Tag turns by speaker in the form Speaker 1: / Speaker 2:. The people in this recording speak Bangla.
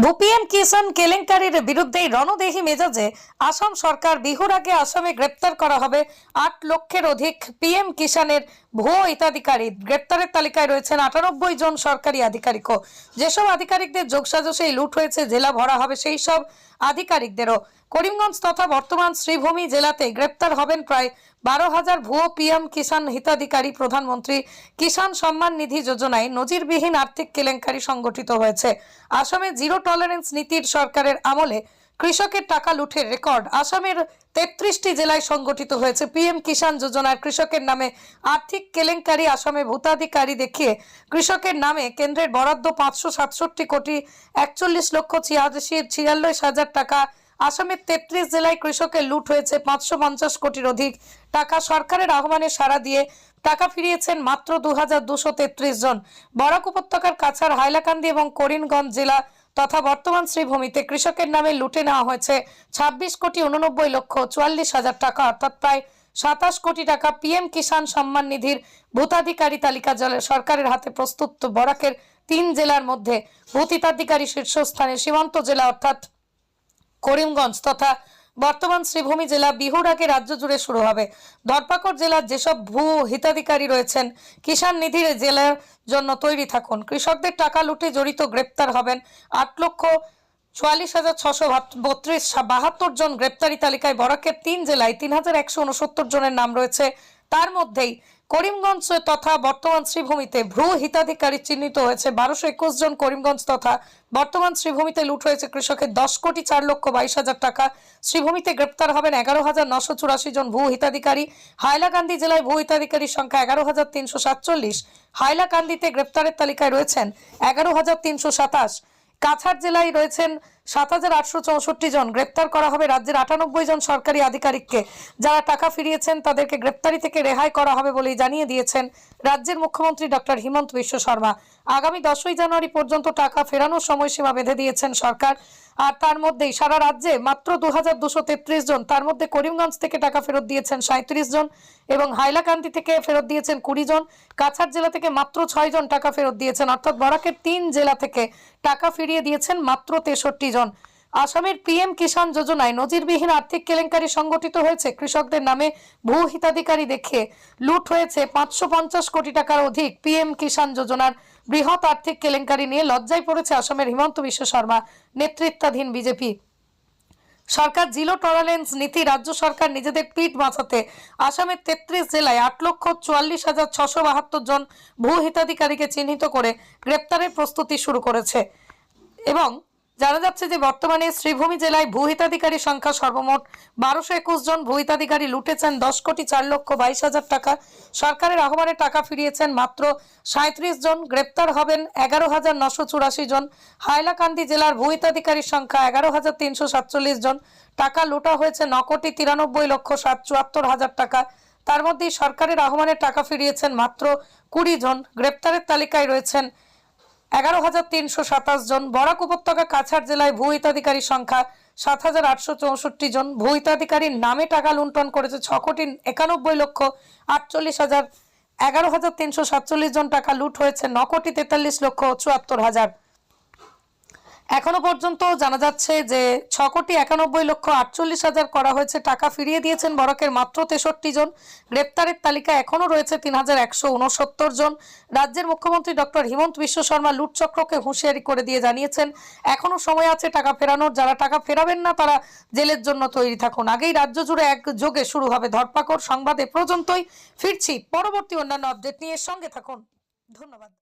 Speaker 1: ভুপিএম কিষাণ কেলেঙ্কারির বিরুদ্ধে রণদেহী মেজাজে আসাম সরকার বিহুর আগে আসামে গ্রেপ্তার করা হবে ৮ লক্ষের অধিক পিএম কিষাণের ভুয়ো হিতাধিকারী। গ্রেপ্তারের তালিকায় রয়েছেন ৯৮ জন সরকারি আধিকারিকও। যেসব আধিকারিকদের যোগসাজশে লুট হয়েছে, জেলা ভরা হবে সেই সব আধিকারিকদেরও। করিমগঞ্জ তথা বর্তমান শ্রীভূমি জেলাতে গ্রেপ্তার হবেন প্রায় ১২,০০০ ভুয়ো পিএম কিষাণ হিতাধিকারী। প্রধানমন্ত্রী কিষাণ সম্মান নিধি যোজনায় নজিরবিহীন আর্থিক কেলেঙ্কারি সংগঠিত হয়েছে। আসামে জিরো টলারেন্স নীতির সরকারের আমলে কৃষকের টাকা লুঠের রেকর্ড আসামের ৩৩টি জেলায় সংগঠিত হয়েছে। পিএম কিষাণ যোজনার কৃষকের নামে আর্থিক কেলেঙ্কারি। আসামে ভূতাধিকারী দেখিয়ে কৃষকের নামে কেন্দ্রের বরাদ্দ ৫৬৭ কোটি ৪১,৮৬,৪৬ টাকা। আসামের ৩৩ জেলায় কৃষকের লুট হয়েছে ৫৫০ কোটির অধিক টাকা। সরকারের আহ্বানে সাড়া দিয়ে টাকা ফিরিয়েছেন মাত্র ২,২৩৩ জন। বরাক উপত্যকার কাছাড়, হাইলাকান্দি এবং করিমগঞ্জ জেলা তথা বর্তমান শ্রীভূমিতে কৃষকের নামে লুটে নেওয়া হয়েছে ২৬,৮৯,৪৪,০০০ টাকা, অর্থাৎ প্রায় ২৭ কোটি টাকা। পিএম কিষাণ সম্মান নিধির ভূতাধিকারী তালিকা সরকারের হাতে প্রস্তুত। বরাকের ৩ জেলার মধ্যে ভূত হিতাধিকারী শীর্ষস্থানে সীমান্ত জেলা অর্থাৎ করিমগঞ্জ তথা বর্তমান শ্রীভূমি জেলা। বিহুর আগে রাজ্য জুড়ে শুরু হবে। ধরপাকড় জেলার যেসব ভূ হিতাধিকারী রয়েছেন, কিষাণ নিধির জেলার জন্য তৈরি থাকুন। কৃষকদের টাকা লুটে জড়িত গ্রেপ্তার হবেন ৮,৪৪,৬৩২ জন। গ্রেপ্তারি তালিকায় বরাকের ৩ জেলায় ৩,১৬৯ জনের নাম রয়েছে। তার মধ্যেই করিমগঞ্জ তথা বর্তমান শ্রীভূমিতে ভ্রু হিতাধিকারী চিহ্নিত হয়েছে ১২২১ জন। করিমগঞ্জ তথা বর্তমান শ্রীভূমিতে লুট হয়েছে কৃষকের ১০,৪২,২২,০০০ টাকা। শ্রীভূমিতে গ্রেপ্তার হবেন ১১,৯৮৪ জন ভূ হিতাধিকারী। হাইলাকান্দি জেলায় ভূ হিতাধিকারীর সংখ্যা ১১,৩৪৭। হাইলাকান্দিতে গ্রেপ্তারের তালিকায় রয়েছেন ১১,৩২৭। কাছাড় জেলায় রয়েছেন ৭,৮৬৪ জন। গ্রেপ্তার করা হবে রাজ্যের ৯৮ জন সরকারি আধিকারিককে। যারা টাকা ফিরিয়েছেন তাদেরকে গ্রেপ্তারি থেকে রেহাই করা হবে বলেই জানিয়ে দিয়েছেন রাজ্যের মুখ্যমন্ত্রী ডক্টর হিমন্ত বিশ্ব শর্মা। আগামী ১০ই জানুয়ারি পর্যন্ত টাকা ফেরানোর সময়সীমা বেঁধে দিয়েছেন সরকার। আর তার মধ্যেই সারা রাজ্যে মাত্র ২,২৩৩ জন। তার মধ্যে করিমগঞ্জ থেকে টাকা ফেরত দিয়েছেন ৩৭ জন এবং হাইলাকান্দি থেকে ফেরত দিয়েছেন ২০ জন। কাছাড় জেলা থেকে মাত্র ৬ জন টাকা ফেরত দিয়েছেন, অর্থাৎ বরাকের ৩ জেলা থেকে টাকা ফিরিয়ে দিয়েছেন মাত্র ৬৩ জন। আসামের পিএম কিষাণ যোজনায় নজিরবিহীন আর্থিক কেলেঙ্কারি সংগঠিত হয়েছে। কৃষকদের নামে ভূ হিতাধিকারী দেখিয়ে লুট হয়েছে ৫৫০ কোটি টাকার অধিক। পিএম কিষাণ যোজনার বৃহৎ আর্থিক কেলেঙ্কারি নিয়ে লজ্জায় পড়েছে আসামের হিমন্ত বিশ্ব শর্মা নেতৃত্বাধীন বিজেপি সরকার। জিরো টলারেন্স নীতি। রাজ্য সরকার নিজেদের পিঠ বাঁচাতে আসামের ৩৩ জেলায় ৮,৪৪,৬৭২ জন ভূ হিতাধিকারীকে চিহ্নিত করে গ্রেপ্তারের প্রস্তুতি শুরু করেছে। এবং জানা যাচ্ছে যে বর্তমানে শ্রীভূমি জেলায় ভূ হিতাধিকারী সংখ্যা সর্বমোট ১২২১ জন। ভূ হিতাধিকারী লুটেছেন ১০,৪২,০০০ টাকা। সরকারের আহ্বানে টাকা ফিরিয়েছেন মাত্র ৩৭ জন। গ্রেপ্তার হবেন ১১,৯৮৪ জন। হাইলাকান্দি জেলার ভূ হিতাধিকারীর সংখ্যা ১১,৩৪৭ জন। টাকা লুটা হয়েছে ৯,৯৩,৭৪,০০০ টাকা। তার মধ্যেই সরকারের আহ্বানে টাকা ফিরিয়েছেন মাত্র ২০ জন। গ্রেপ্তারের তালিকায় রয়েছেন ১১,৩২৭ জন। বরাক উপত্যকা কাছাড় জেলায় ভূ হিতাধিকারীর সংখ্যা ৭,৮৬৪ জন। ভূ হিতাধিকারীর নামে টাকা লুণ্ঠন করেছে ৬,৯১,৪৮,০০০। ১১,৩৪৭ জন টাকা লুট হয়েছে ৯,৪৩,৭৪,০০০। এখনো পর্যন্ত জানা যাচ্ছে যে ৬,৯১,৪৮,০০০ করা হয়েছে। টাকা ফিরিয়ে দিয়েছেন বরাকের মাত্র ৬৩ জন। গ্রেপ্তারের তালিকা এখনো রয়েছে ৩,১৬৯ জন। রাজ্যের মুখ্যমন্ত্রী ডক্টর হিমন্ত বিশ্ব শর্মা লুটচক্রকে হুঁশিয়ারি করে দিয়ে জানিয়েছেন এখনো সময় আছে টাকা ফেরানোর। যারা টাকা ফেরাবেন না তারা জেলের জন্য তৈরি থাকুন। আগেই রাজ্য জুড়ে একযোগে শুরু হবে ধরপাকড়। সংবাদ এ পর্যন্তই। ফিরছি পরবর্তী অন্যান্য আপডেট নিয়ে, সঙ্গে থাকুন। ধন্যবাদ।